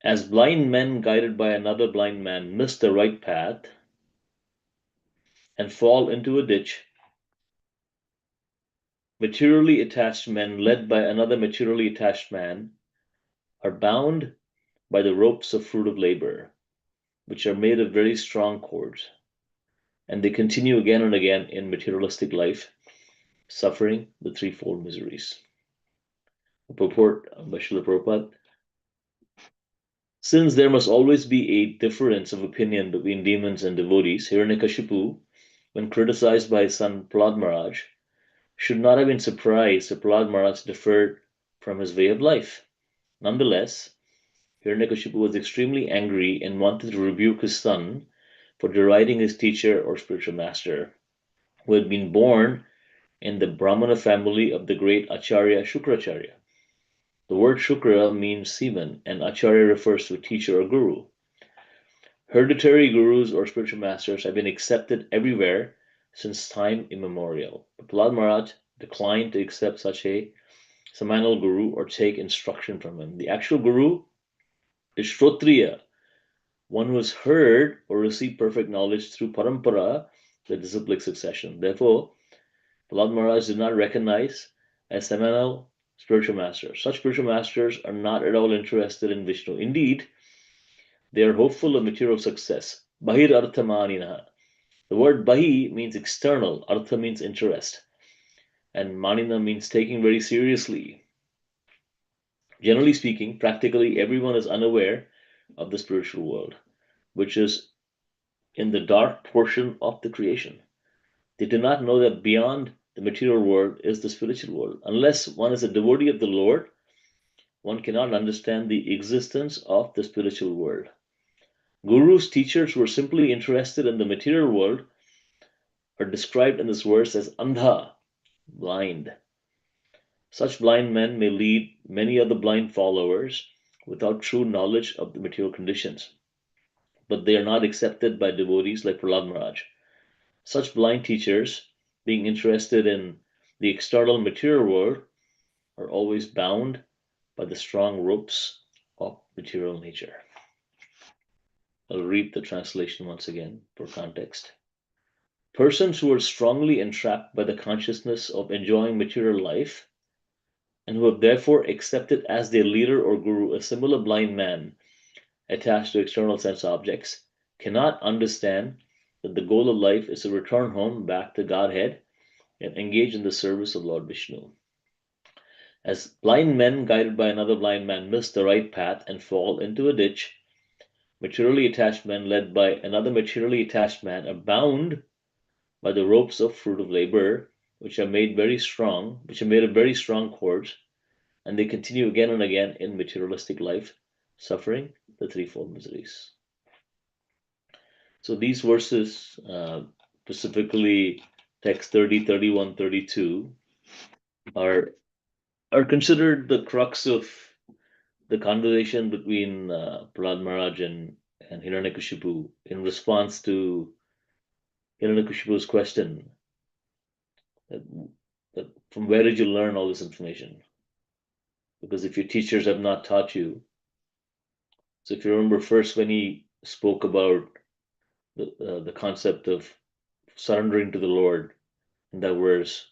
As blind men guided by another blind man miss the right path and fall into a ditch, materially attached men led by another materially attached man are bound by the ropes of fruit of labor, which are made of very strong cords, and they continue again and again in materialistic life, suffering the threefold miseries. The purport by Srila Prabhupada. Since there must always be a difference of opinion between demons and devotees, Hiranyakashipu, when criticized by his son Prahlad Maharaj, should not have been surprised that Prahlad Maharaj differed from his way of life. Nonetheless, Hiranyakashipu was extremely angry and wanted to rebuke his son for deriding his teacher or spiritual master, who had been born in the Brahmana family of the great Acharya Shukracharya. The word Shukra means semen, and Acharya refers to a teacher or guru. Hereditary gurus or spiritual masters have been accepted everywhere since time immemorial. But Prahlad Maharaj declined to accept such a seminal guru or take instruction from him. The actual guru is Shrotriya, one who has heard or received perfect knowledge through parampara, the disciplic succession. Therefore, Prahlad Maharaj did not recognize as seminal spiritual masters. Such spiritual masters are not at all interested in Vishnu. Indeed, they are hopeful of material success. Bahir arthamanina. The word bahi means external, artha means interest, and manina means taking very seriously. Generally speaking, practically everyone is unaware of the spiritual world, which is in the dark portion of the creation. They do not know that beyond the material world is the spiritual world. Unless one is a devotee of the Lord, one cannot understand the existence of the spiritual world. Gurus, teachers who are simply interested in the material world are described in this verse as andha, blind. Such blind men may lead many other blind followers without true knowledge of the material conditions, but they are not accepted by devotees like Prahlad Maharaj. Such blind teachers, being interested in the external material world, are always bound by the strong ropes of material nature. I'll read the translation once again for context. Persons who are strongly entrapped by the consciousness of enjoying material life and who have therefore accepted as their leader or guru a similar blind man attached to external sense objects cannot understand that the goal of life is to return home back to Godhead and engage in the service of Lord Vishnu. As blind men guided by another blind man miss the right path and fall into a ditch, materially attached men led by another materially attached man are bound by the ropes of fruit of labor, which are made of very strong cords, and they continue again and again in materialistic life, suffering the threefold miseries. So these verses, specifically text 30, 31, 32, are considered the crux of the conversation between Prahlad Maharaj and Hiranyakashipu in response to Hiranyakashipu's question that, that from where did you learn all this information? Because if your teachers have not taught you, so if you remember first when he spoke about the concept of surrendering to the Lord in that verse,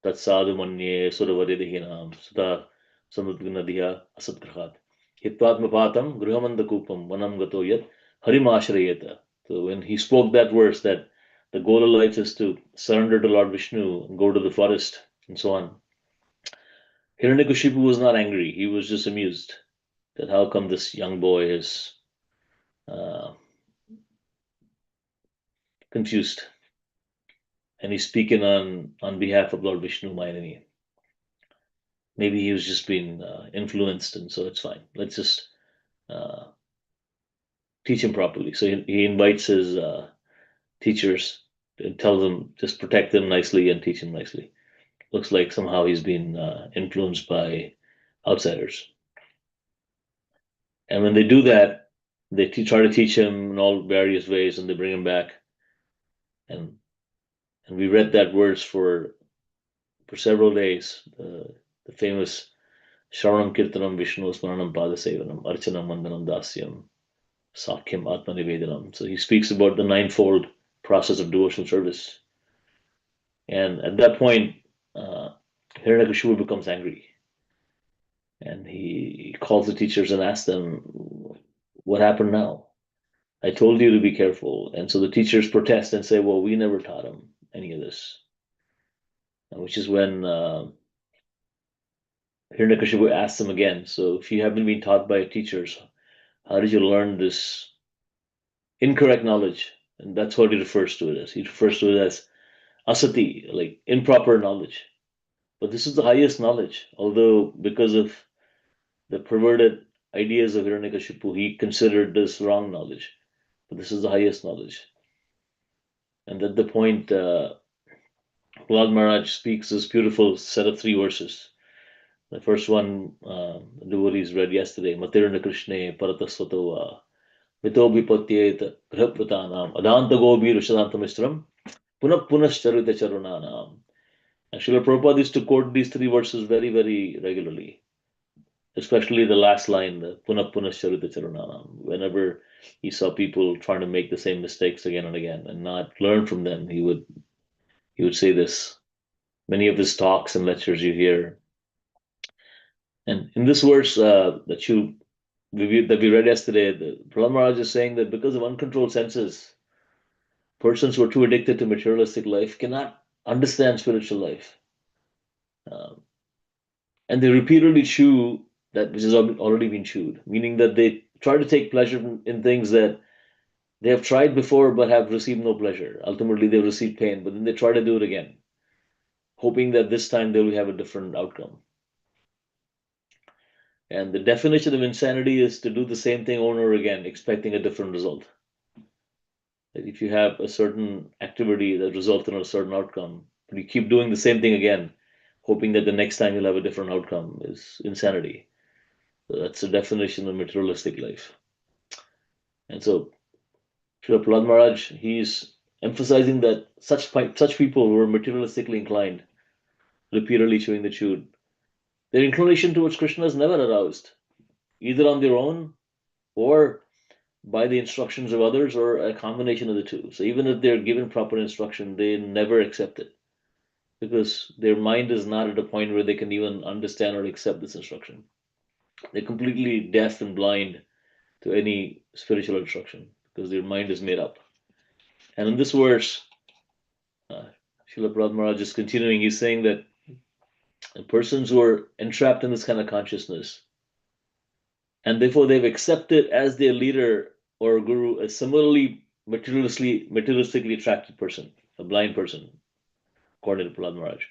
that sadhu manye sudavadihinam sudha samudgnadiya asatgrahat hitvatmapatam gruhamandakupam vanam gato yat harimashrayeta. So when he spoke that verse, that the goal of life is to surrender to Lord Vishnu and go to the forest and so on, Hiranyakashipu was not angry. He was just amused that how come this young boy is uh, confused and he's speaking on behalf of Lord Vishnu Mainani. Maybe he was just being influenced, and so it's fine. Let's just uh, teach him properly. So he invites his teachers and tells them just protect them nicely and teach him nicely. Looks like somehow he's been influenced by outsiders. And when they do that, they try to teach him in all various ways, and they bring him back. And we read that verse for several days. The famous Shravanam Kirtanam Vishnu Smaranam Padasevanam Archanam Mandanam Dasyam Sakyam Atmanivedanam. So he speaks about the ninefold process of devotional service. And at that point, Hiranyakashipu becomes angry. And he calls the teachers and asks them, what happened now? I told you to be careful. And so the teachers protest and say, well, we never taught him any of this. Which is when Hiranyakashipu asks them again, so if you haven't been taught by teachers, how did you learn this incorrect knowledge? And that's what he refers to it as. He refers to it as asati, like improper knowledge. But this is the highest knowledge, although because of the perverted ideas of Hiranyakashipu, he considered this wrong knowledge. But this is the highest knowledge. And at the point, Prahlad Maharaj speaks this beautiful set of three verses. The first one, the devotees read yesterday, Matirna Krishne Paratasvatova Mitobipatyet Grahpratanam Adanta Gobi Rishadantamistram Punap Punascharita Charunanam. And Srila Prabhupada used to quote these three verses very, very regularly, especially the last line, the Punap Punascharita Charunanam. Whenever he saw people trying to make the same mistakes again and again and not learn from them, he would say this. Many of his talks and lectures you hear. And in this verse that we read yesterday, the Prahlad Maharaj is saying that because of uncontrolled senses, persons who are too addicted to materialistic life cannot understand spiritual life. Um, and they repeatedly chew that which has already been chewed, meaning that they try to take pleasure in things that they have tried before but have received no pleasure. Ultimately, they've received pain, but then they try to do it again, hoping that this time they will have a different outcome. And the definition of insanity is to do the same thing over and over again, expecting a different result. If you have a certain activity that results in a certain outcome, but you keep doing the same thing again, hoping that the next time you'll have a different outcome, is insanity. So that's the definition of materialistic life. And so Srila Prahlad Maharaj, he's emphasizing that such people who are materialistically inclined, repeatedly chewing the chewed, their inclination towards Krishna is never aroused, either on their own or by the instructions of others or a combination of the two. So even if they're given proper instruction, they never accept it because their mind is not at a point where they can even understand or accept this instruction. They're completely deaf and blind to any spiritual instruction because their mind is made up. And in this verse, uh, Srila Prabhupada Maharaj is continuing. He's saying that persons who are entrapped in this kind of consciousness and therefore they've accepted as their leader or guru a similarly materialistically attracted person, a blind person, according to Prahlad Maharaj.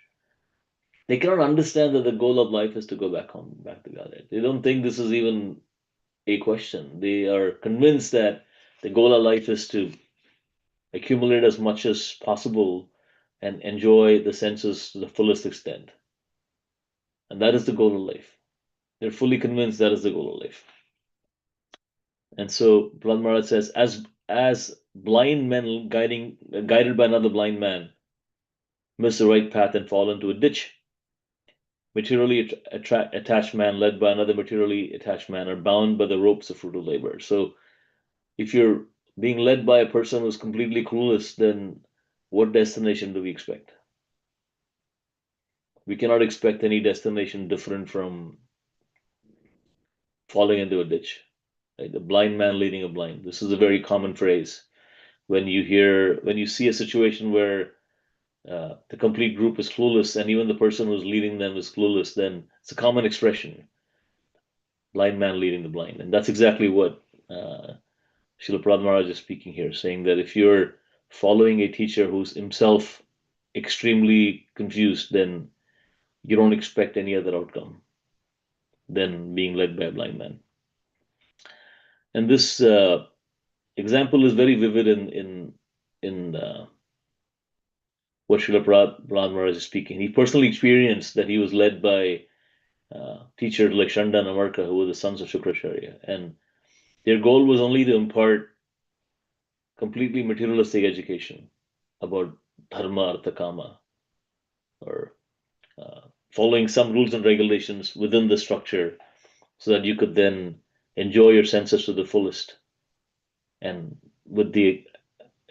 They cannot understand that the goal of life is to go back home, back to Godhead. They don't think this is even a question. They are convinced that the goal of life is to accumulate as much as possible and enjoy the senses to the fullest extent. And that is the goal of life. They're fully convinced that is the goal of life. And so Prahlad Maharaj says, as blind men guided by another blind man miss the right path and fall into a ditch, materially attached man led by another materially attached man are bound by the ropes of fruital labor. So if you're being led by a person who's completely clueless, then what destination do we expect? We cannot expect any destination different from falling into a ditch. Right? The blind man leading a blind. This is a very common phrase. When you see a situation where the complete group is clueless and even the person who's leading them is clueless, then it's a common expression, blind man leading the blind. And that's exactly what Srila Prabhupada Maharaj is speaking here, saying that if you're following a teacher who's himself extremely confused, then you don't expect any other outcome than being led by a blind man. And this example is very vivid in what Srila Prabhupada Maharaj is speaking. He personally experienced that he was led by teachers like Shanda and Amarka, who were the sons of Shukracharya. And their goal was only to impart completely materialistic education about dharma, artha, kama, or following some rules and regulations within the structure so that you could then enjoy your senses to the fullest and with the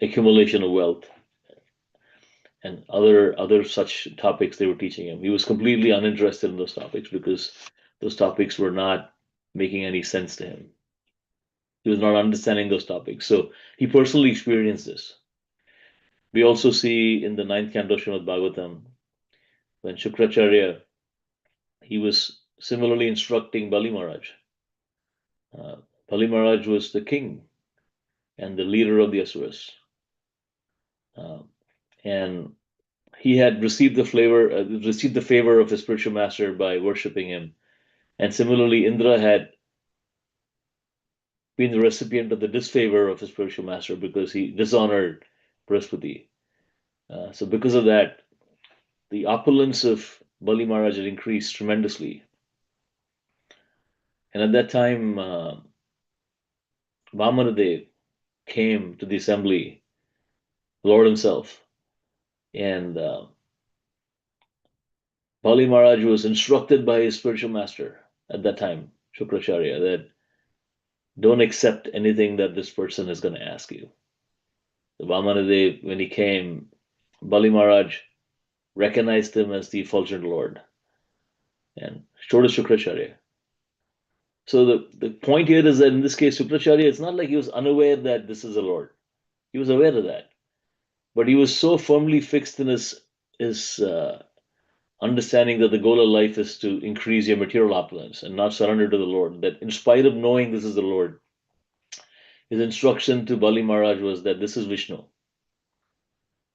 accumulation of wealth and other such topics they were teaching him. He was completely uninterested in those topics because those topics were not making any sense to him. He was not understanding those topics. So he personally experienced this. We also see in the ninth canto of Srimad Bhagavatam, when Shukracharya, he was similarly instructing Bali Maharaj. Bali Maharaj was the king and the leader of the Asuras. Uh, and he had received the favor of his spiritual master by worshipping him. And similarly, Indra had been the recipient of the disfavor of his spiritual master because he dishonored Brihaspati. So because of that, the opulence of Bali Maharaj had increased tremendously. And at that time, Vamanadev came to the assembly, Lord himself, and Bali Maharaj was instructed by his spiritual master at that time, Shukracharya, that don't accept anything that this person is going to ask you. The Vamanadev, when he came, Bali Maharaj recognized him as the effulgent Lord and showed us Shukracharya. So the point here is that in this case, Shukracharya, it's not like he was unaware that this is a Lord. He was aware of that. But he was so firmly fixed in his understanding that the goal of life is to increase your material opulence and not surrender to the Lord, that in spite of knowing this is the Lord, his instruction to Bali Maharaj was that this is Vishnu.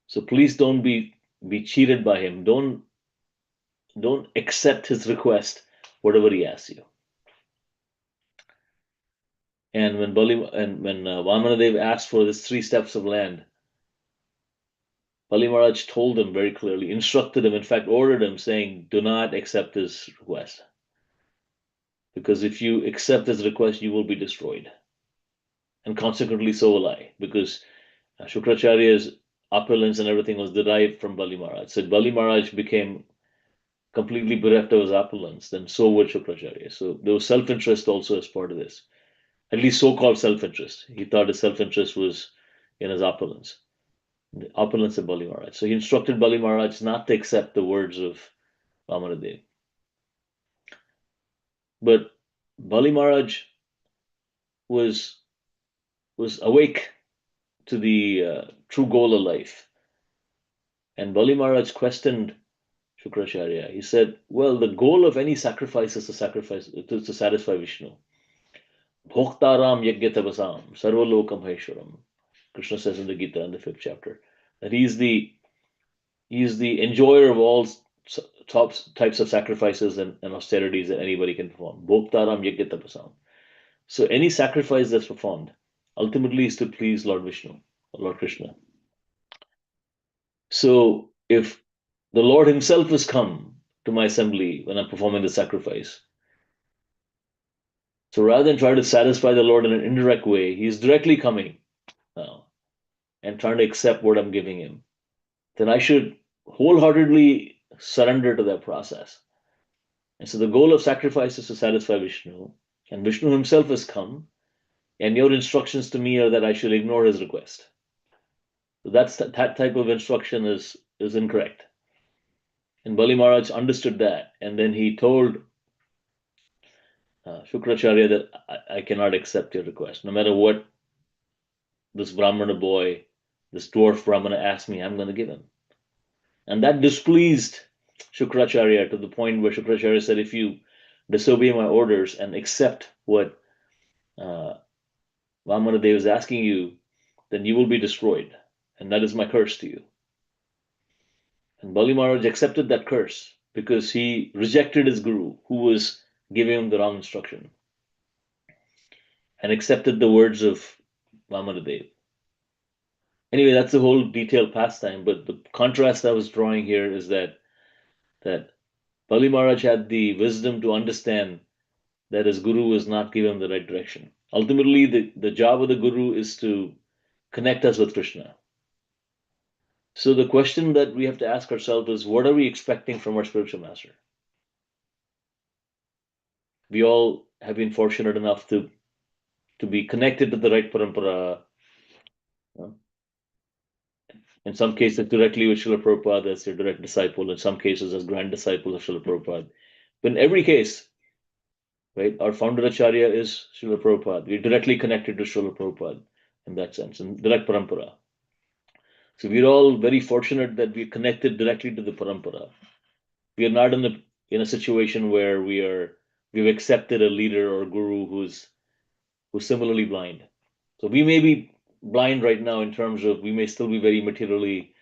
So please don't be cheated by him. Don't accept his request, whatever he asks you. And when Vamanadev asked for these 3 steps of land, Bali Maharaj told him very clearly, instructed him, in fact, ordered him, saying, do not accept his request. Because if you accept his request, you will be destroyed. And consequently, so will I. Because Shukracharya's opulence and everything was derived from Bali Maharaj. So Bali Maharaj became completely bereft of his opulence, then so would Shukracharya. So there was self-interest also as part of this. At least so-called self-interest. He thought his self-interest was in his opulence. The opulence of Bali Maharaj. So he instructed Bali Maharaj not to accept the words of Vamanadev. But Bali Maharaj was awake to the true goal of life. And Bali Maharaj questioned Shukracharya. He said, well, the goal of any sacrifice is to satisfy Vishnu. Bhoktaram yajñatapasam sarvalokam maheshwaram. Krishna says in the Gita in the 5th chapter that he is the enjoyer of all types of sacrifices and austerities that anybody can perform. Bhoktaram yajñatapasam. So any sacrifice that's performed ultimately is to please Lord Vishnu or Lord Krishna. So if the Lord himself has come to my assembly when I'm performing the sacrifice, so rather than try to satisfy the Lord in an indirect way, he's directly coming now and trying to accept what I'm giving him. Then I should wholeheartedly surrender to that process. And so the goal of sacrifice is to satisfy Vishnu, and Vishnu himself has come, and your instructions to me are that I should ignore his request. So that type of instruction is incorrect. And Bali Maharaj understood that, and then he told Shukracharya that I cannot accept your request. No matter what this Brahmana boy, this dwarf Brahmana asks me, I'm going to give him. And that displeased Shukracharya to the point where Shukracharya said, if you disobey my orders and accept what Vamanadev is asking you, then you will be destroyed. And that is my curse to you. And Bali Maharaj accepted that curse because he rejected his guru, who was giving him the wrong instruction, and accepted the words of Vamanadev. Anyway, that's the whole detailed pastime. But the contrast I was drawing here is that Bali Maharaj had the wisdom to understand that his guru was not giving him the right direction. Ultimately, the job of the guru is to connect us with Krishna. So the question that we have to ask ourselves is, what are we expecting from our spiritual master? we all have been fortunate enough to be connected to the right parampara. In some cases, directly with Srila Prabhupada as your direct disciple. In some cases, as grand disciple of Srila Prabhupada. But in every case, right, our founder Acharya is Srila Prabhupada. We're directly connected to Srila Prabhupada in that sense, in direct parampara. So we're all very fortunate that we're connected directly to the parampara. We are not in a situation where we've accepted a leader or guru who's similarly blind. So we may be blind right now in terms of we may still be very materially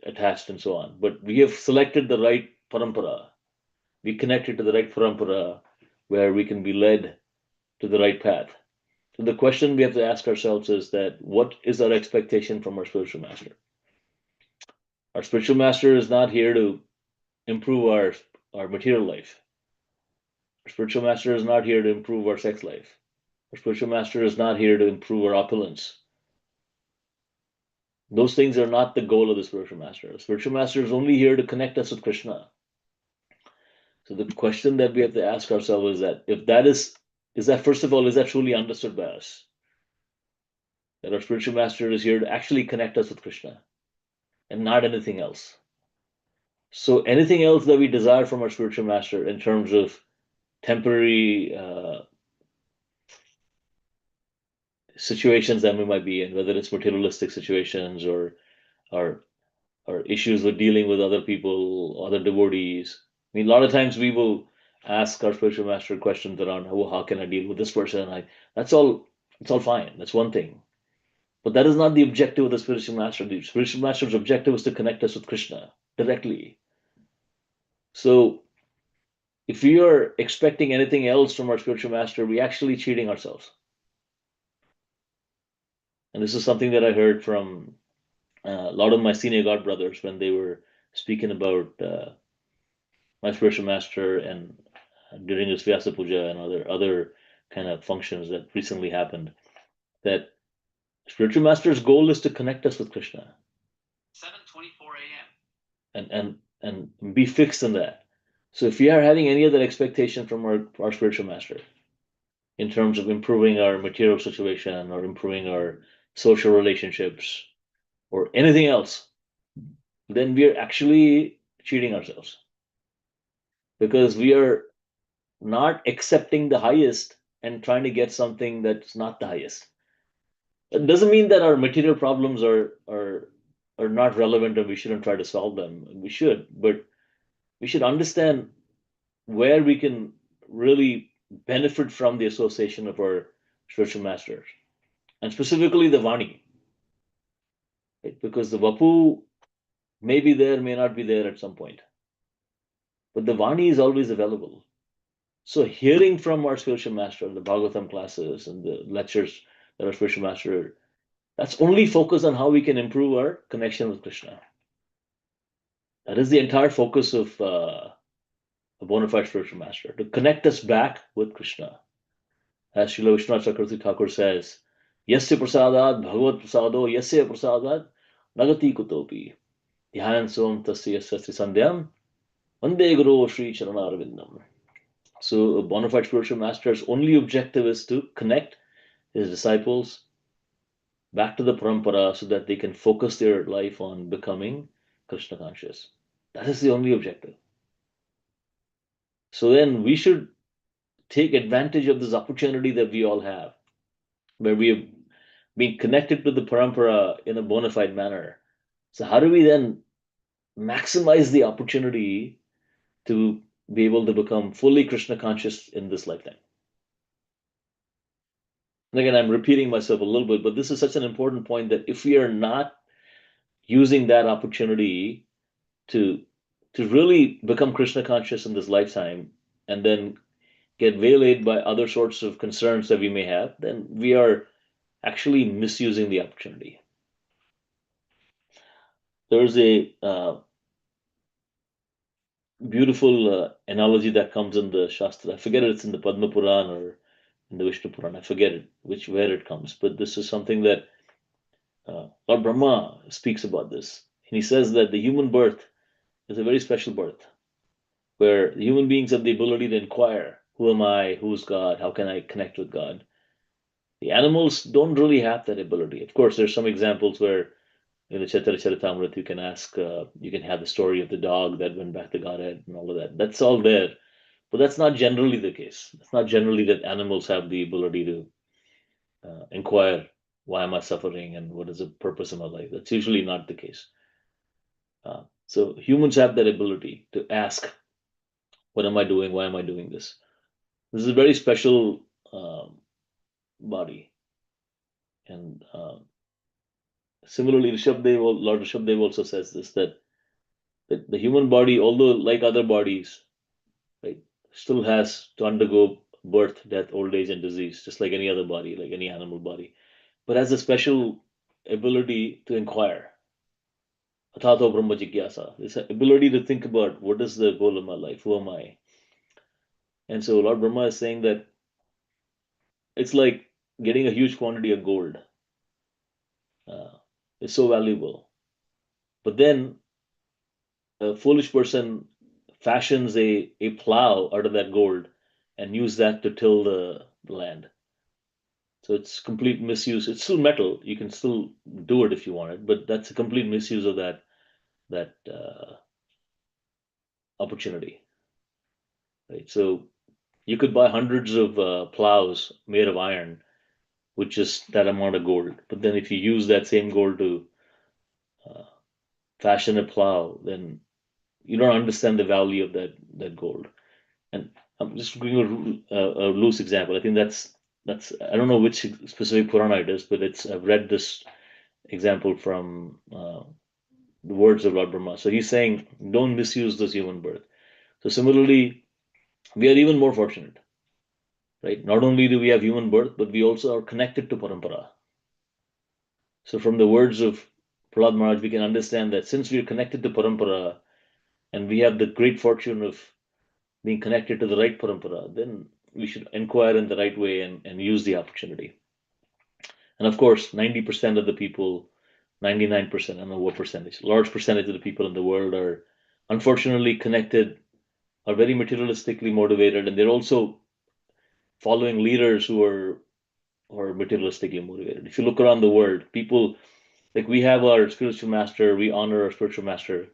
attached and so on, but we have selected the right parampara. We connected to the right parampara where we can be led to the right path. So the question we have to ask ourselves is that what is our expectation from our spiritual master? Our spiritual master is not here to improve our material life. Our spiritual master is not here to improve our sex life. Our spiritual master is not here to improve our opulence. Those things are not the goal of the spiritual master. The spiritual master is only here to connect us with Krishna. So the question that we have to ask ourselves is that if that is that first of all, is that truly understood by us? That our spiritual master is here to actually connect us with Krishna and not anything else. So anything else that we desire from our spiritual master in terms of temporary situations that we might be in, whether it's materialistic situations or issues with dealing with other people, other devotees. I mean, a lot of times we will ask our spiritual master questions around, oh, how can I deal with this person? That's all. It's all fine. That's one thing. But that is not the objective of the spiritual master. The spiritual master's objective is to connect us with Krishna directly. So if we are expecting anything else from our spiritual master, we're actually cheating ourselves. And this is something that I heard from a lot of my senior god brothers when they were speaking about my spiritual master and during his Vyasa Puja and other kind of functions that recently happened. That spiritual master's goal is to connect us with Krishna. 7:24 a.m. And be fixed in that. So if we are having any other expectation from our spiritual master in terms of improving our material situation or improving our social relationships or anything else, then we are actually cheating ourselves because we are not accepting the highest and trying to get something that's not the highest. It doesn't mean that our material problems are not relevant and we shouldn't try to solve them. We should, but we should understand where we can really benefit from the association of our spiritual masters, and specifically the Vani, right? Because the Vapu may be there, may not be there at some point, but the Vani is always available. So hearing from our spiritual master, the Bhagavatam classes and the lectures that our spiritual master, that's only focused on how we can improve our connection with Krishna. That is the entire focus of a bona fide spiritual master, to connect us back with Krishna. As Srila Vishwanath Chakravarti Thakur says, Yasya prasadat bhagavat prasado yasya prasadat nagati kutopi dhyan som tasya sastri sandhyam vande guru Sri Charanarvindam. So a bona fide spiritual master's only objective is to connect his disciples back to the parampara so that they can focus their life on becoming Krishna conscious. That is the only objective. So then we should take advantage of this opportunity that we all have, where we have been connected to the parampara in a bona fide manner. So how do we then maximize the opportunity to be able to become fully Krishna conscious in this lifetime? And again, I'm repeating myself a little bit, but this is such an important point that if we are not using that opportunity to really become Krishna conscious in this lifetime and then get waylaid by other sorts of concerns that we may have, then we are actually misusing the opportunity. There's a beautiful analogy that comes in the Shastra. I forget it, it's in the Padma Puran or in the Vishnu Puran. I forget it, where it comes, but this is something that Lord Brahma speaks about this. And he says that the human birth is a very special birth, where the human beings have the ability to inquire Who am I? Who's God? How can I connect with God? The animals don't really have that ability. Of course, there's some examples where in the Chaitanya Charitamrita you can ask, you can have the story of the dog that went back to Godhead and all of that. That's all there. But that's not generally the case. It's not generally that animals have the ability to inquire, why am I suffering and what is the purpose of my life? That's usually not the case. So humans have that ability to ask, what am I doing? Why am I doing this? This is a very special body. And similarly, Lord Rishabdev also says this, that the human body, although like other bodies, right, still has to undergo birth, death, old age, and disease, just like any other body, like any animal body, but has a special ability to inquire. Athato Brahma Jigyasa, this ability to think about what is the goal of my life, who am I? And so Lord Brahma is saying that it's like getting a huge quantity of gold. Uh, is so valuable. But then a foolish person fashions a plow out of that gold and use that to till the land. So it's complete misuse. It's still metal. You can still do it if you want it, but that's a complete misuse of that opportunity, right? So you could buy hundreds of plows made of iron with just that amount of gold. But then if you use that same gold to uh, fashion a plow, then you don't understand the value of that gold. And I'm just giving a loose example. I think that's I don't know which specific Purana it is, but it's I've read this example from the words of Lord Brahma. So he's saying, don't misuse this human birth. So similarly, we are even more fortunate, right? Not only do we have human birth, but we also are connected to Parampara. So from the words of Prahlad Maharaj, we can understand that since we are connected to Parampara and we have the great fortune of being connected to the right parampara, then we should inquire in the right way and use the opportunity. And of course, 90% of the people, 99%, I don't know what percentage, large percentage of the people in the world are unfortunately connected, are very materialistically motivated, and they're also following leaders who are materialistically motivated. If you look around the world, people like we have our spiritual master, we honor our spiritual master.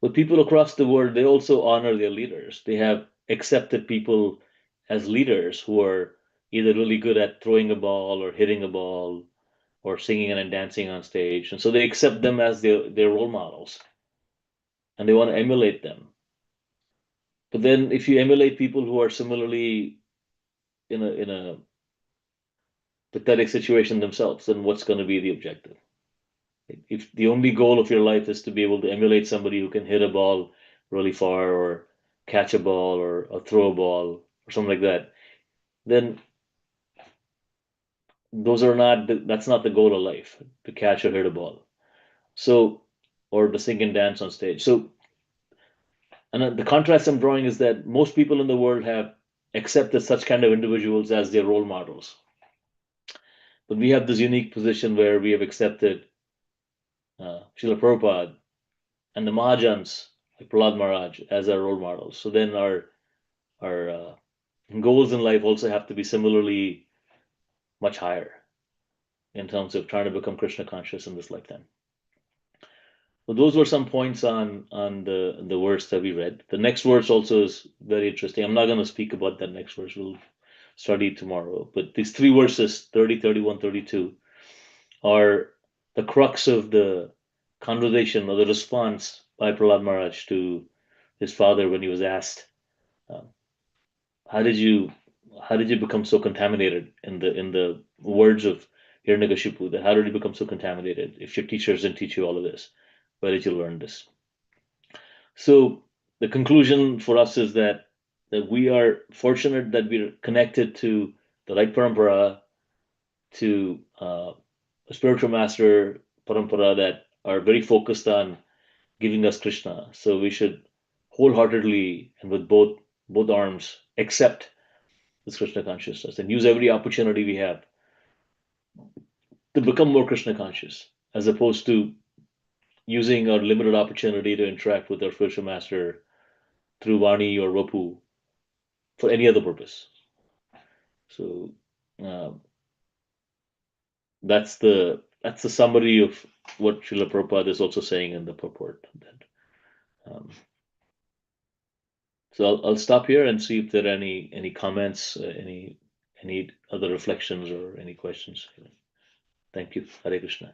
But people across the world, they also honor their leaders. They have accepted people as leaders who are either really good at throwing a ball or hitting a ball or singing and dancing on stage. And so they accept them as their role models and they want to emulate them. But then if you emulate people who are similarly in a pathetic situation themselves, then what's going to be the objective? If the only goal of your life is to be able to emulate somebody who can hit a ball really far or catch a ball or throw a ball or something like that, then that's not the goal of life, to catch or hit a ball. So, or to sing and dance on stage. So, and the contrast I'm drawing is that most people in the world have accepted such kind of individuals as their role models. But we have this unique position where we have accepted Srila Prabhupada and the Mahajans, like Prahlad Maharaj, as our role models. So then our goals in life also have to be similarly much higher in terms of trying to become Krishna conscious in this lifetime. So those were some points on the verse that we read. The next verse also is very interesting. I'm not going to speak about that next verse. We'll study tomorrow. But these three verses, 30, 31, 32, are the crux of the conversation or the response by Prahlad Maharaj to his father when he was asked, um, how did you become so contaminated in the words of Hiranyakashipu, that how did you become so contaminated if your teachers didn't teach you all of this? Where did you learn this? So the conclusion for us is that we are fortunate that we're connected to the right parampara, to a spiritual master parampara that are very focused on giving us Krishna. So we should wholeheartedly and with both arms accept this Krishna consciousness and use every opportunity we have to become more Krishna conscious, as opposed to using our limited opportunity to interact with our spiritual master through Vani or Vapu for any other purpose. So uh, that's the summary of what Srila Prabhupada is also saying in the purport. Um, so I'll stop here and see if there are any comments, any other reflections or any questions. Thank you. Hare Krishna.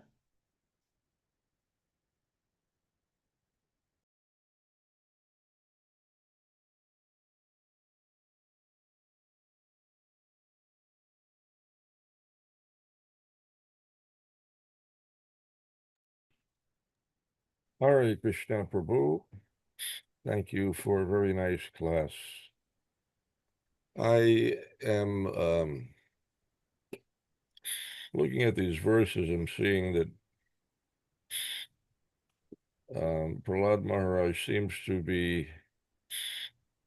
Hare Krishna Prabhu. Thank you for a very nice class. I am looking at these verses and seeing that Prahlad Maharaj seems to be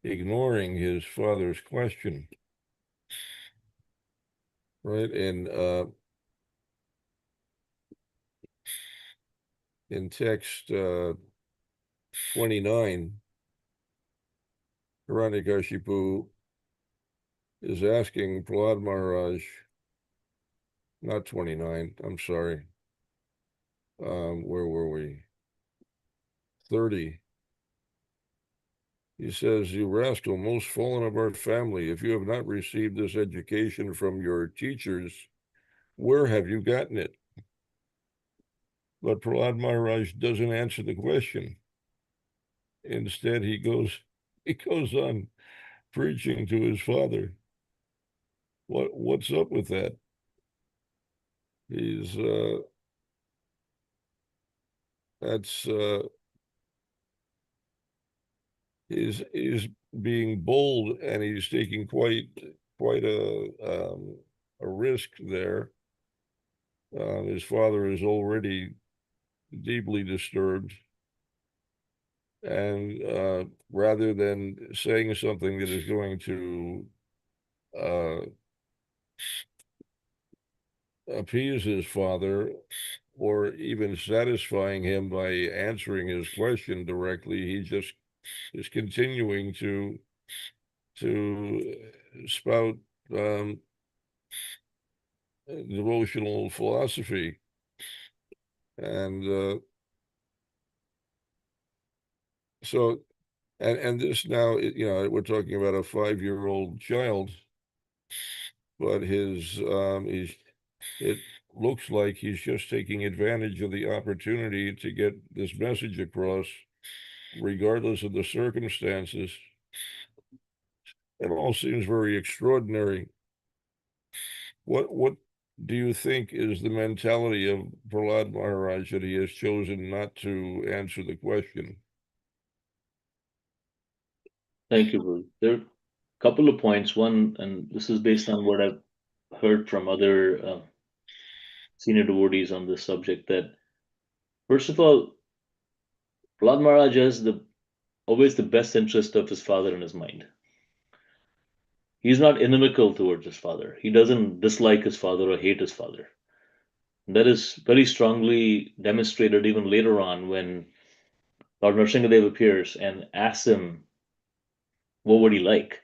ignoring his father's question. Right? In text 29, Hiranyakashipu is asking Prahlad Maharaj, not 29, I'm sorry. Where were we? 30. He says, "You rascal, most fallen of our family, if you have not received this education from your teachers, where have you gotten it?" But Prahlad Maharaj doesn't answer the question. Instead, he goes on preaching to his father. What's up with that? He's that's he's being bold, and he's taking quite a risk there. His father is already deeply disturbed, and rather than saying something that is going to uh, appease his father, or even satisfying him by answering his question directly, he just is continuing to spout devotional philosophy. And so, and this now, we're talking about a 5-year-old child, but it looks like he's just taking advantage of the opportunity to get this message across, regardless of the circumstances. It all seems very extraordinary. What do you think is the mentality of Prahlad Maharaj that he has chosen not to answer the question? Thank you, Guru. There are a couple of points. One, and this is based on what I've heard from other senior devotees on this subject, that first of all, Prahlad Maharaj has always the best interest of his father in his mind. He's not inimical towards his father. He doesn't dislike his father or hate his father. That is very strongly demonstrated even later on when Lord Nrsingadev appears and asks him, what would he like?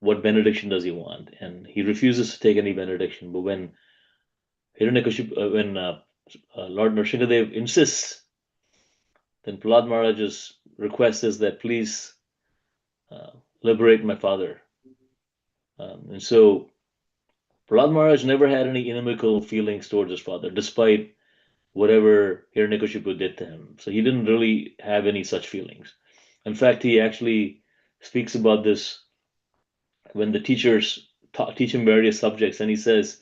What benediction does he want? And he refuses to take any benediction. But when Lord Nrsingadev insists, then Prahlad Maharaj's request is that please uh, liberate my father. And so Prahlad Maharaj never had any inimical feelings towards his father, despite whatever Hiranyakashipu did to him. So he didn't really have any such feelings. In fact, he actually speaks about this when the teachers teach him various subjects, and he says,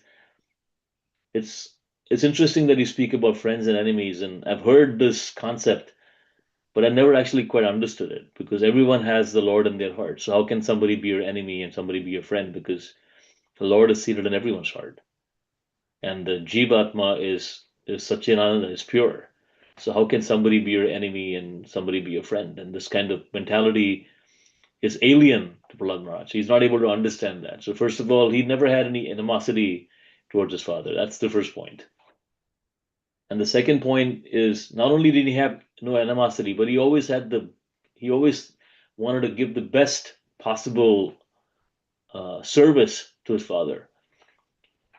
it's it's interesting that you speak about friends and enemies, and I've heard this concept, but I never actually quite understood it because everyone has the Lord in their heart. So how can somebody be your enemy and somebody be your friend? Because the Lord is seated in everyone's heart, and the Jivatma is Satchidananda, is pure. So how can somebody be your enemy and somebody be your friend? And this kind of mentality is alien to Prahlad Maharaj. He's not able to understand that. So first of all, he never had any animosity towards his father. That's the first point. And the second point is not only did he have no animosity, but he always wanted to give the best possible service to his father,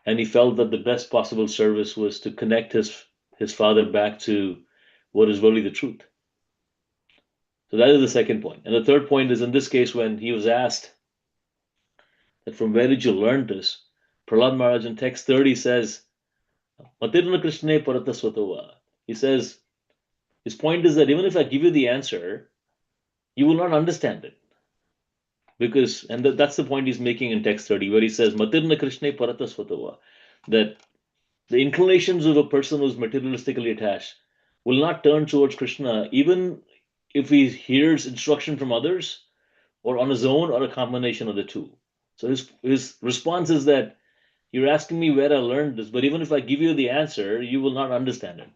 and he felt that the best possible service was to connect his father back to what is really the truth. So that is the second point. And the third point is, in this case, when he was asked that from where did you learn this, Prahlad Maharaj in text 30 says, Matirna Krishna Paratasvatova. He says, his point is that even if I give you the answer, you will not understand it. Because, and that's the point he's making in text 30, where he says, Matirna Krishna Paratasvatova, that the inclinations of a person who's materialistically attached will not turn towards Krishna, even if he hears instruction from others or on his own or a combination of the two. So his response is that you're asking me where I learned this, but even if I give you the answer, you will not understand it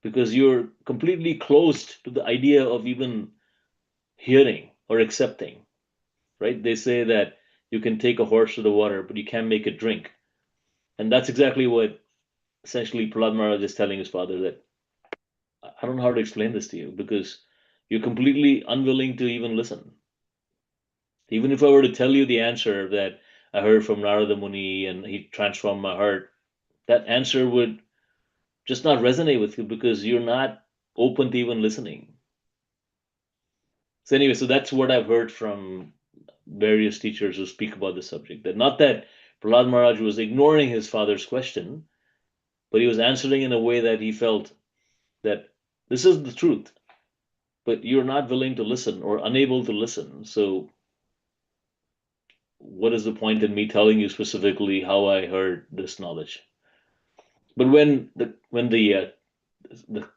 because you're completely closed to the idea of even hearing or accepting, right? They say that you can take a horse to the water, but you can't make it drink. And that's exactly what essentially Prahlad Maharaj is telling his father, that I don't know how to explain this to you because you're completely unwilling to even listen. Even if I were to tell you the answer that I heard from Narada Muni and he transformed my heart, that answer would just not resonate with you because you're not open to even listening. So anyway, so that's what I've heard from various teachers who speak about the subject. That not that Prahlad Maharaj was ignoring his father's question, but he was answering in a way that he felt that this is the truth, but you're not willing to listen or unable to listen. So what is the point in me telling you specifically how I heard this knowledge? But when the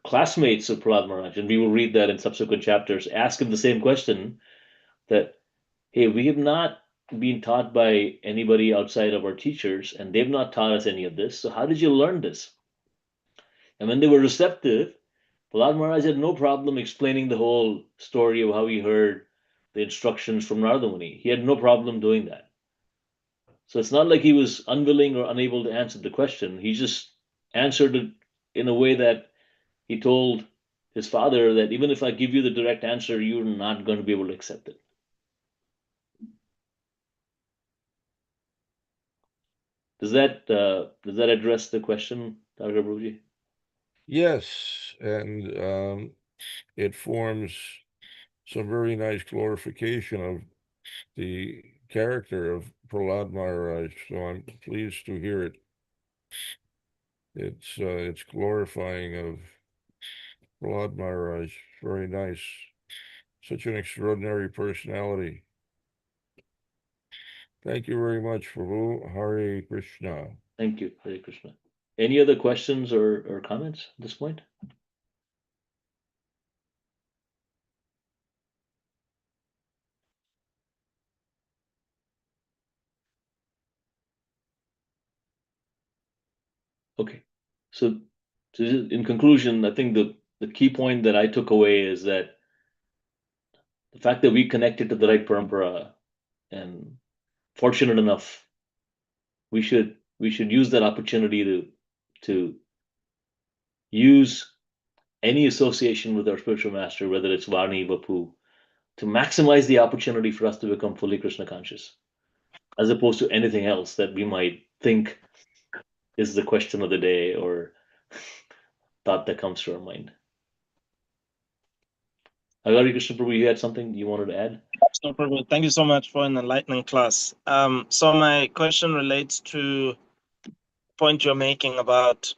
classmates of Prahlad Maharaj, and we will read that in subsequent chapters, ask him the same question, that hey, we have not been taught by anybody outside of our teachers, and they've not taught us any of this. So how did you learn this? And when they were receptive, Prahlad Maharaj had no problem explaining the whole story of how he heard the instructions from Narada Muni. He had no problem doing that. So it's not like he was unwilling or unable to answer the question. He just answered it in a way that he told his father that even if I give you the direct answer, you're not going to be able to accept it. Does that address the question, Dr. Prabhuji? Yes, and it forms some very nice glorification of the character of Prahlad Maharaj. So I'm pleased to hear it. It's glorifying of Prahlad Maharaj. Very nice. Such an extraordinary personality. Thank you very much, Prabhu. Hare Krishna. Thank you, Hare Krishna. Any other questions or comments at this point? Okay. So, in conclusion, I think the key point that I took away is that the fact that we connected to the right parampara, and fortunate enough, we should use that opportunity to use any association with our spiritual master, whether it's Varni, Bapu, to maximize the opportunity for us to become fully Krishna conscious, as opposed to anything else that we might think is the question of the day or thought that comes to our mind. Agari Krishna Prabhu, you had something you wanted to add? No problem. Thank you so much for an enlightening class. So my question relates to the point you're making about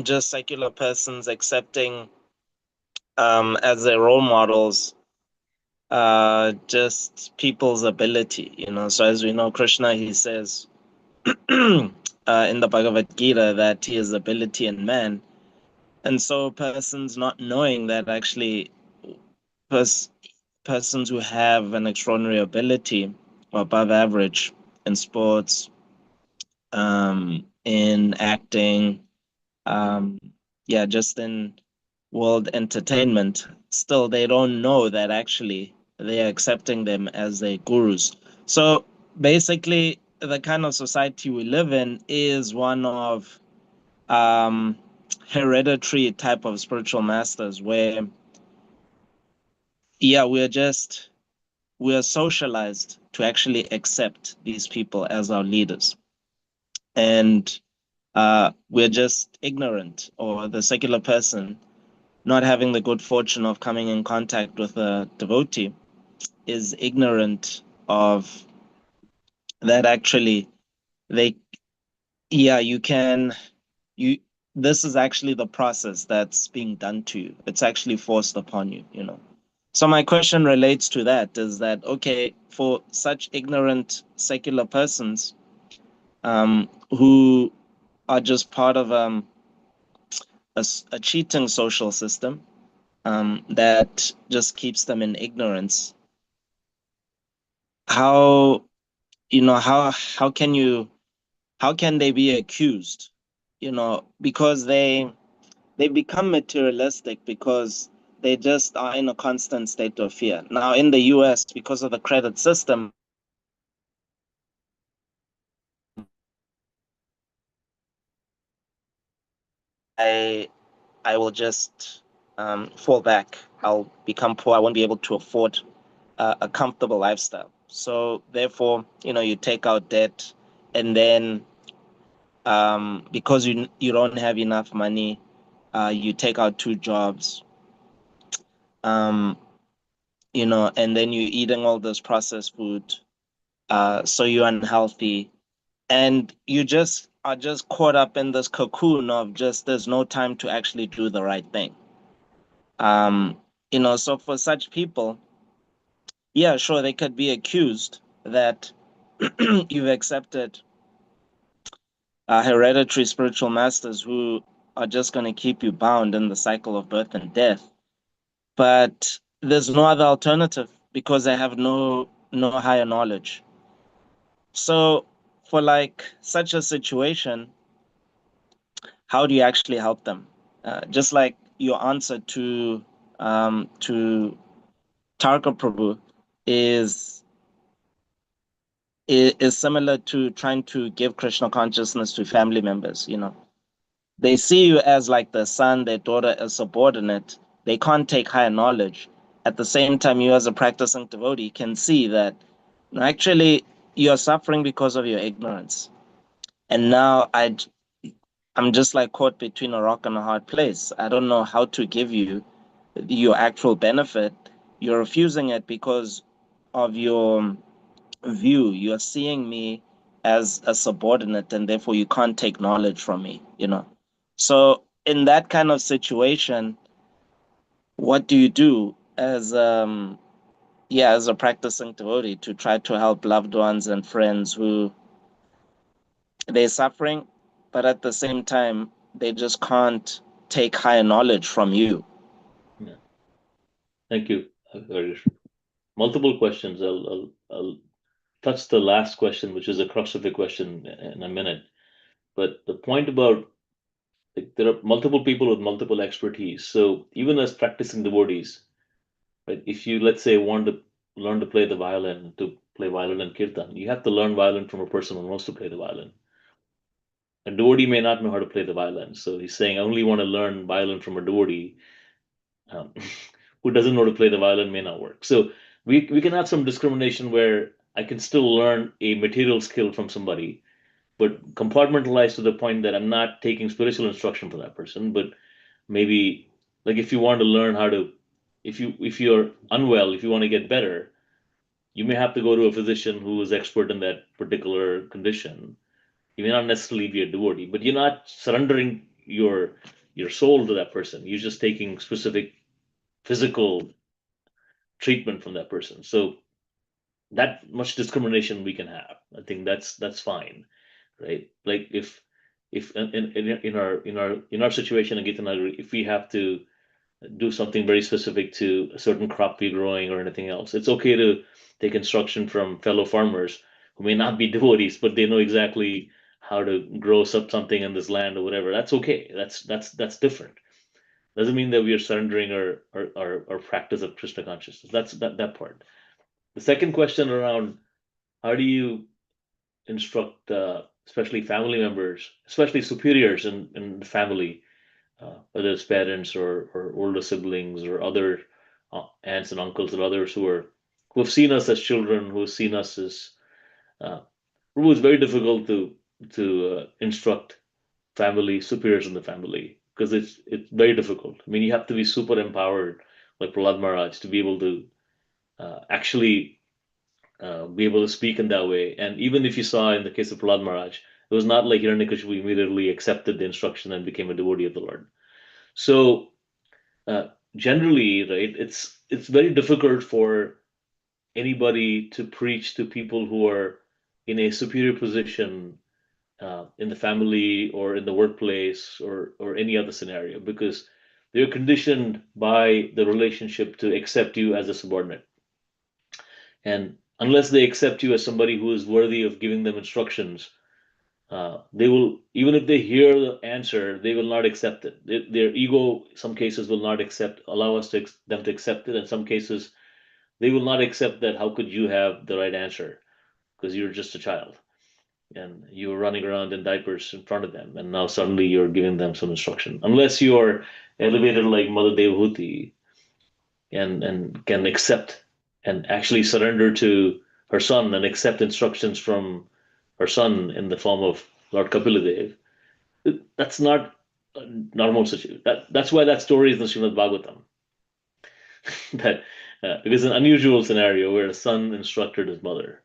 just secular persons accepting as their role models just people's ability, So as we know, Krishna, he says in the Bhagavad Gita that he is ability in man. And so persons not knowing that actually persons who have an extraordinary ability or above average in sports, in acting, just in world entertainment, still they don't know that actually they are accepting them as their gurus. So basically, the kind of society we live in is one of hereditary type of spiritual masters where we're just we are socialized to actually accept these people as our leaders. And we're just ignorant, or the secular person not having the good fortune of coming in contact with a devotee is ignorant of that. Actually, they, yeah, you, this is actually the process that's being done to you. It's actually forced upon you, you know. So my question relates to that, is that, okay, for such ignorant secular persons, who are just part of a cheating social system, that just keeps them in ignorance, how, you know, how can they be accused, you know, because they become materialistic because they just are in a constant state of fear. Now in the US, because of the credit system, I I will just fall back. I'll become poor. I won't be able to afford a comfortable lifestyle. So therefore, you know, you take out debt, and then because you don't have enough money, you take out two jobs, um, you know, and then you're eating all this processed food, so you're unhealthy, and you just are just caught up in this cocoon of just there's no time to actually do the right thing. You know, so for such people, yeah, sure, they could be accused that you've accepted hereditary spiritual masters who are just going to keep you bound in the cycle of birth and death. But there's no other alternative because they have no higher knowledge. So for like such a situation, how do you actually help them? Just like your answer to Tarka Prabhu is is similar to trying to give Krishna consciousness to family members. You know, they see you as like the son, their daughter, as subordinate. They can't take higher knowledge. At the same time, you as a practicing devotee can see that, no, actually you're suffering because of your ignorance. And now I'm just like caught between a rock and a hard place. I don't know how to give you your actual benefit. You're refusing it because of your view. You're seeing me as a subordinate, and therefore you can't take knowledge from me, you know. So in that kind of situation, what do you do as yeah, as a practicing devotee to try to help loved ones and friends who they're suffering, but at the same time they just can't take higher knowledge from you? Yeah. Thank you, Harish. Multiple questions. I'll touch the last question, which is a crux of the question, in a minute. But the point about, like, there are multiple people with multiple expertise. So even as practicing devotees, right, if you, let's say, want to learn to play the violin, to play violin and kirtan, you have to learn violin from a person who knows to play the violin. A devotee may not know how to play the violin, so he's saying, I only want to learn violin from a devotee. um, who doesn't know to play the violin may not work. So we can have some discrimination where I can still learn a material skill from somebody, but compartmentalized to the point that I'm not taking spiritual instruction from that person. But maybe, like, if you want to learn how to, if you're unwell, if you want to get better, you may have to go to a physician who is expert in that particular condition. You may not necessarily be a devotee, but you're not surrendering your soul to that person. You're just taking specific physical treatment from that person. So that much discrimination we can have. I think that's fine, right? Like, if in our situation in Gita Nagari, if we have to do something very specific to a certain crop we're growing or anything else, it's okay to take instruction from fellow farmers who may not be devotees, but they know exactly how to grow something in this land or whatever. That's okay. That's different. Doesn't mean that we are surrendering our practice of Krishna consciousness. That's that part. The second question around, how do you instruct, especially family members, especially superiors in the family, whether it's parents or older siblings or other aunts and uncles or others have seen us as children, who have seen us as it was very difficult to instruct family superiors in the family, because it's very difficult. I mean, you have to be super empowered, like Prahlad Maharaj, to be able to actually be able to speak in that way. And even if you saw in the case of Prahlad Maharaj, it was not like Hiranyakashipu immediately accepted the instruction and became a devotee of the Lord. So generally, right, it's very difficult for anybody to preach to people who are in a superior position in the family or in the workplace or any other scenario, because they're conditioned by the relationship to accept you as a subordinate. And unless they accept you as somebody who is worthy of giving them instructions, they will, even if they hear the answer, they will not accept it. Their ego, some cases, will not allow them to accept it. In some cases, they will not accept that. How could you have the right answer? Because you're just a child and you were running around in diapers in front of them, and now suddenly you're giving them some instruction. Unless you are elevated like Mother Devahuti and can accept and actually surrender to her son and accept instructions from her son in the form of Lord Kapila, that's not a normal situation. That's why that story is in the Srimad Bhagavatam. that Because an unusual scenario where a son instructed his mother,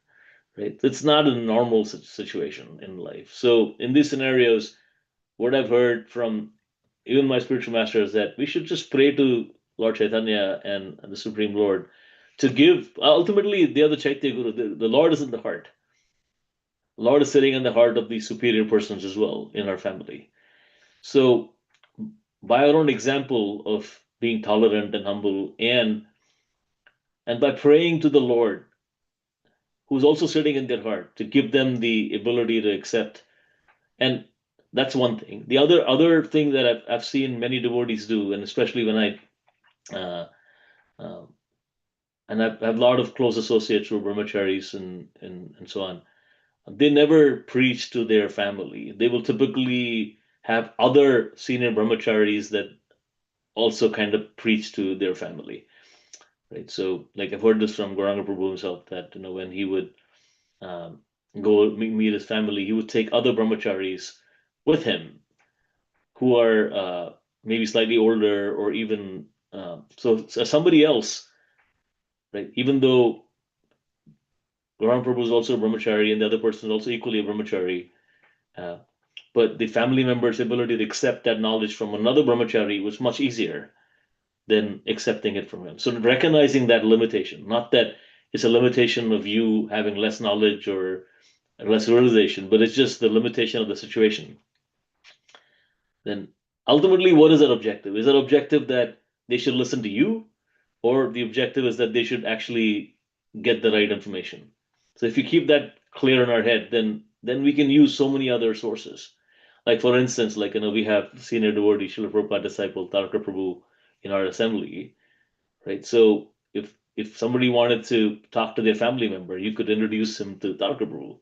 right? It's not a normal situation in life. So in these scenarios, what I've heard from even my spiritual master is that we should just pray to Lord Chaitanya and the Supreme Lord to give. Ultimately, they are the Chaitya Guru. The Lord is in the heart. The Lord is sitting in the heart of these superior persons as well in our family. So by our own example of being tolerant and humble, and by praying to the Lord, who's also sitting in their heart, to give them the ability to accept. And that's one thing. The other thing that I've seen many devotees do, and especially when uh, uh, and I have a lot of close associates who are brahmacharis and so on. They never preach to their family. They will typically have other senior brahmacharis that also kind of preach to their family, right? So, like I've heard this from Gauranga Prabhu himself, that when he would um, go meet his family, he would take other brahmacharis with him who are maybe slightly older, or even so somebody else, right? Even though Gauranga Prabhu is also a brahmachari and the other person is also equally a brahmachari, uh, but the family member's ability to accept that knowledge from another brahmachari was much easier than accepting it from him. So recognizing that limitation, not that it's a limitation of you having less knowledge or less realization, but it's just the limitation of the situation. Then ultimately, what is that objective? Is that objective that they should listen to you, or the objective is that they should actually get the right information? So if you keep that clear in our head, then we can use so many other sources. Like for instance, like we have senior devotee Srila Prabhupada disciple Tarka Prabhu in our assembly, right? So if somebody wanted to talk to their family member, you could introduce him to Tarka Prabhu,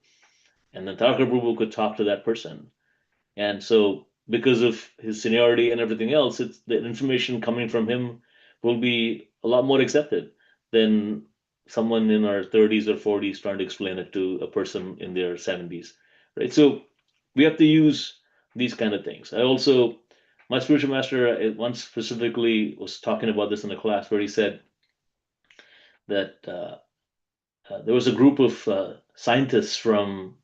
and then Tarka Prabhu could talk to that person. And so because of his seniority and everything else, it's the information coming from him will be a lot more accepted than someone in our 30s or 40s trying to explain it to a person in their 70s, right? So we have to use these kind of things. My spiritual master once specifically was talking about this in a class where he said that there was a group of scientists from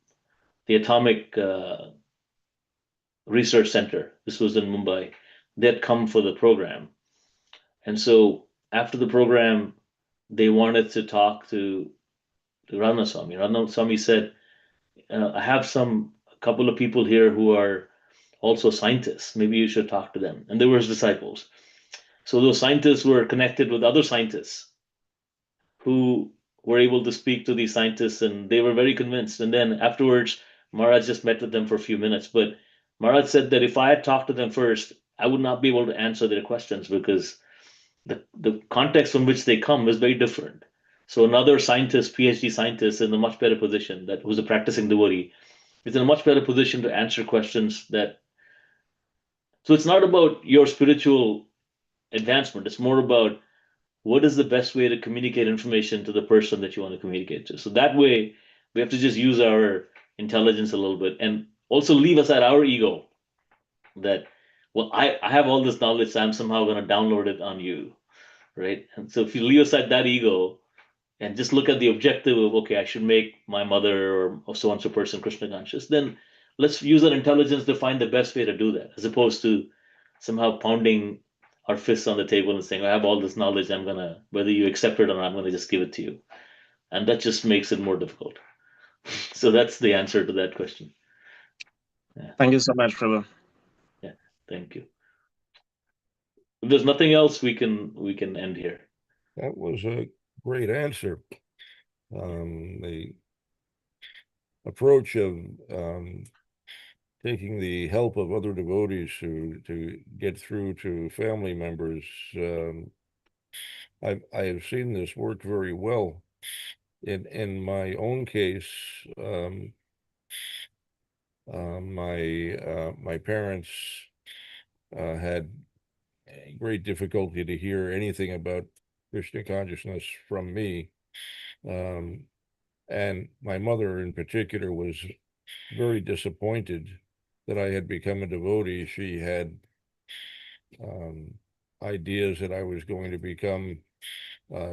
the atomic research center. This was in Mumbai. They had come for the program. And so after the program, they wanted to talk to Ranaswamy. Ranaswamy said, I have a couple of people here who are also scientists. Maybe you should talk to them. And they were his disciples. So those scientists were connected with other scientists who were able to speak to these scientists, and they were very convinced. And then afterwards, Maharaj just met with them for a few minutes. But Maharaj said that if I had talked to them first, I would not be able to answer their questions, because the context from which they come is very different. So another scientist, PhD scientist, in a much better position, that who's a practicing devotee, is in a much better position to answer questions that. So it's not about your spiritual advancement. It's more about what is the best way to communicate information to the person that you want to communicate to. So that way, we have to just use our intelligence a little bit and also leave aside our ego that, well, I have all this knowledge, so I'm somehow going to download it on you, right? And so if you leave aside that ego and just look at the objective of, okay, I should make my mother or so and so person Krishna conscious, then let's use our intelligence to find the best way to do that, as opposed to somehow pounding our fists on the table and saying, I have all this knowledge, I'm gonna, whether you accept it or not, I'm gonna just give it to you. And that just makes it more difficult. So that's the answer to that question. Yeah. Thank you so much, Prabhu. Yeah, thank you. If there's nothing else, we can end here. That was a great answer. The approach of taking the help of other devotees to get through to family members. I have seen this work very well. In my own case, my parents had great difficulty to hear anything about Krishna consciousness from me. And my mother in particular was very disappointed that I had become a devotee. She had ideas that I was going to become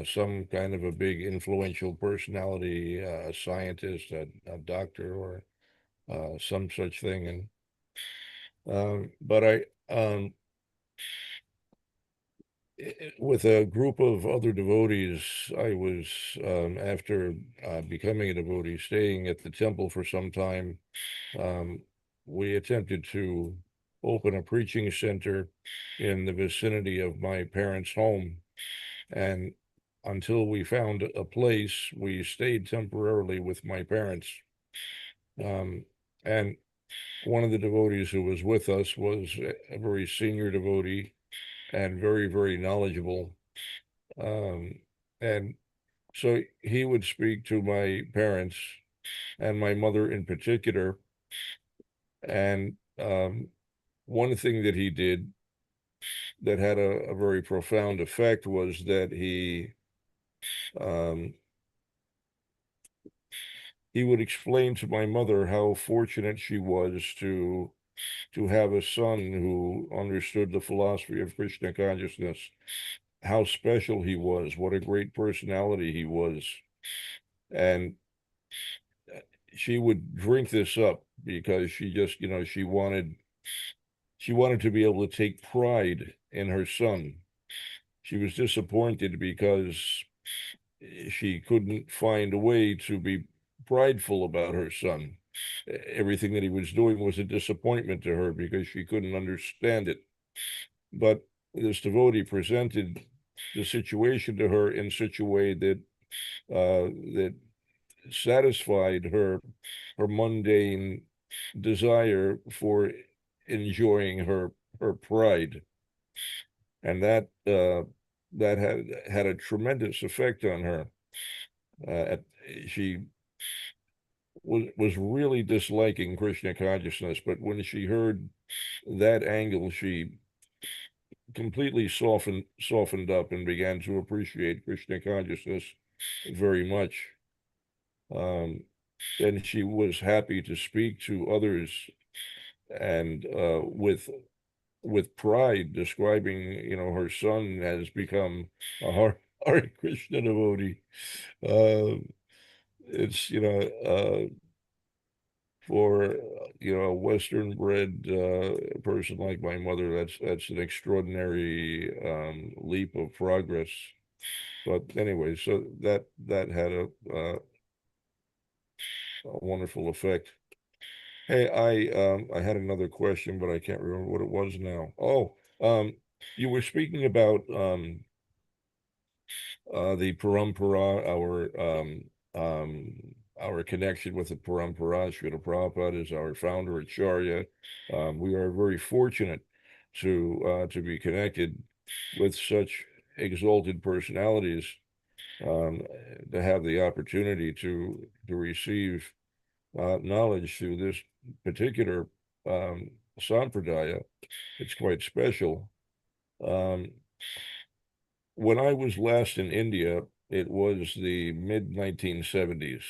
some kind of a big influential personality, a scientist, a doctor, or some such thing. And but with a group of other devotees, I was, after becoming a devotee, staying at the temple for some time. We attempted to open a preaching center in the vicinity of my parents' home. And until we found a place, we stayed temporarily with my parents. And one of the devotees who was with us was a very senior devotee and very, very knowledgeable. And so he would speak to my parents and my mother in particular. And one thing that he did that had a very profound effect was that he would explain to my mother how fortunate she was to have a son who understood the philosophy of Krishna consciousness, how special he was, what a great personality he was. And she would drink this up because she just, she wanted to be able to take pride in her son. She was disappointed because she couldn't find a way to be prideful about her son. Everything that he was doing was a disappointment to her because she couldn't understand it. But this devotee presented the situation to her in such a way that that satisfied her mundane desire for enjoying her pride, and that had a tremendous effect on her. She was really disliking Krishna consciousness, but when she heard that angle, she completely softened up and began to appreciate Krishna consciousness very much. And she was happy to speak to others and with pride, describing, her son has become a Hare Krishna devotee. It's, for a Western bred person like my mother, that's an extraordinary leap of progress. But anyway, so that had a wonderful effect. Hey, I had another question, but I can't remember what it was now. Oh, you were speaking about the parampara, our connection with the parampara. Srila Prabhupada is our founder, Acharya. We are very fortunate to be connected with such exalted personalities, to have the opportunity to receive knowledge through this particular sampradaya. It's quite special. when I was last in India, it was the mid-1970s,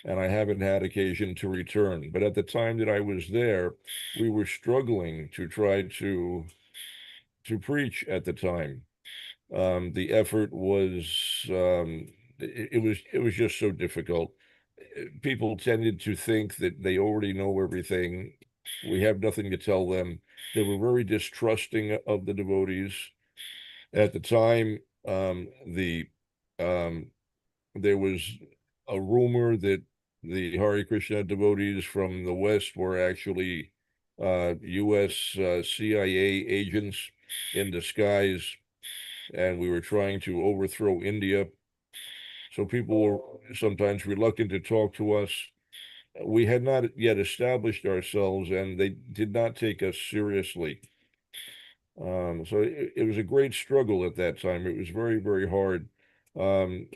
and I haven't had occasion to return. But at the time that I was there, we were struggling to try to preach at the time. The effort was it was just so difficult. People tended to think that they already know everything. We have nothing to tell them. They were very distrusting of the devotees. At the time, there was a rumor that the Hare Krishna devotees from the West were actually U.S. CIA agents in disguise, and we were trying to overthrow India. So people were sometimes reluctant to talk to us. We had not yet established ourselves, and they did not take us seriously. So it was a great struggle at that time. It was very, very hard. Um,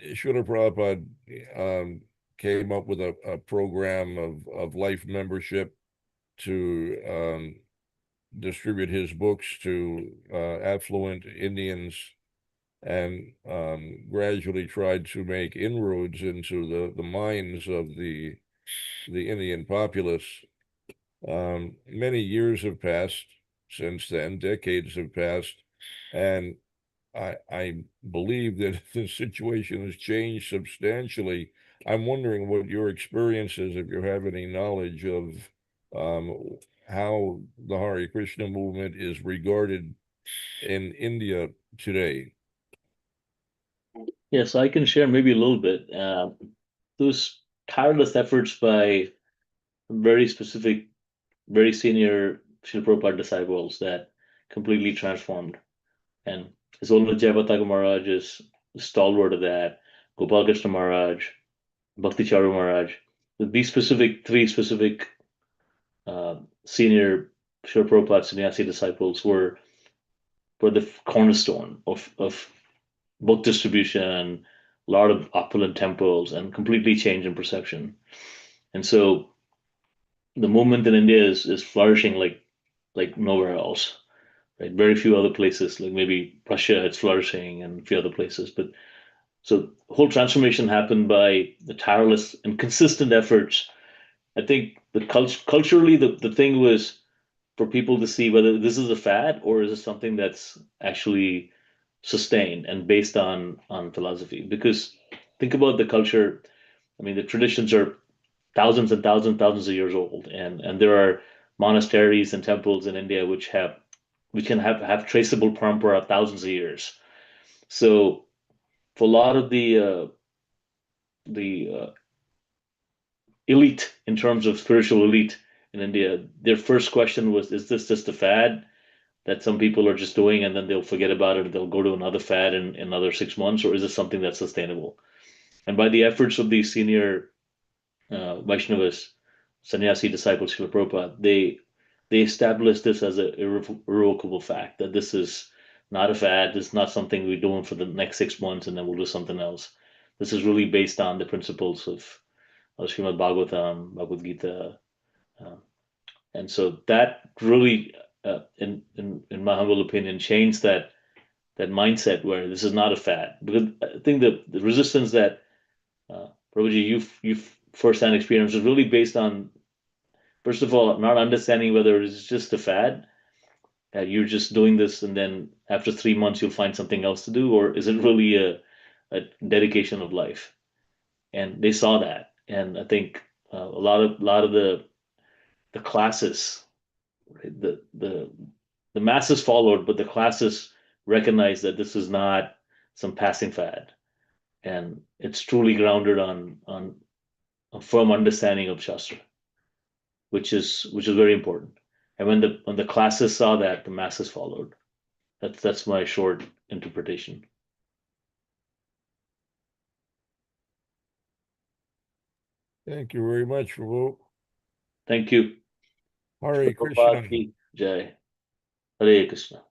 Srila Prabhupada came up with a program of life membership to distribute his books to affluent Indians, and gradually tried to make inroads into the minds of the Indian populace. Many years have passed since then, decades have passed, and I believe that the situation has changed substantially. I'm wondering what your experience is, if you have any knowledge of how the Hare Krishna movement is regarded in India today. Yes, I can share maybe a little bit. Those tireless efforts by very specific, very senior Srila Prabhupada disciples that completely transformed. And His Holiness Jayapataka Maharaj is stalwart of that. Gopal Krishna Maharaj, Bhakti Charu Maharaj. These three specific senior Srila Prabhupada sannyasi disciples were the cornerstone of book distribution, a lot of opulent temples, and completely change in perception. And so the movement in India is flourishing like nowhere else. Right? Very few other places, like maybe Russia, it's flourishing, and a few other places. But so whole transformation happened by the tireless and consistent efforts. I think culturally, the thing was for people to see whether this is a fad or is it something that's actually sustained and based on philosophy. Because think about the culture. I mean, the traditions are thousands and thousands of years old, and there are monasteries and temples in India which can have traceable parampara thousands of years. So for a lot of the elite, in terms of spiritual elite in India, their first question was, is this just a fad that some people are just doing and then they'll forget about it and they'll go to another fad in another 6 months, or is it something that's sustainable? And by the efforts of these senior Vaishnavas, sannyasi disciples of Prabhupada, they established this as an irrevocable fact that this is not a fad. This is not something we're doing for the next 6 months and then we'll do something else. This is really based on the principles of Srimad Bhagavatam, Bhagavad Gita, uh, and so that really, in my humble opinion, changed that mindset where this is not a fad. Because I think the resistance that Prabhuji you've firsthand experienced is really based on, first of all, not understanding whether it's just a fad, that you're just doing this and then after 3 months you'll find something else to do, or is it really a dedication of life? And they saw that, and I think a lot of the classes, right, the masses followed, but the classes recognized that this is not some passing fad, and it's truly grounded on a firm understanding of Shastra, which is very important. And when the classes saw that, the masses followed. That's my short interpretation. Thank you very much, Prabhu. Thank you. Hare Prabhupada Krishna. ki Jai. Hare Krishna.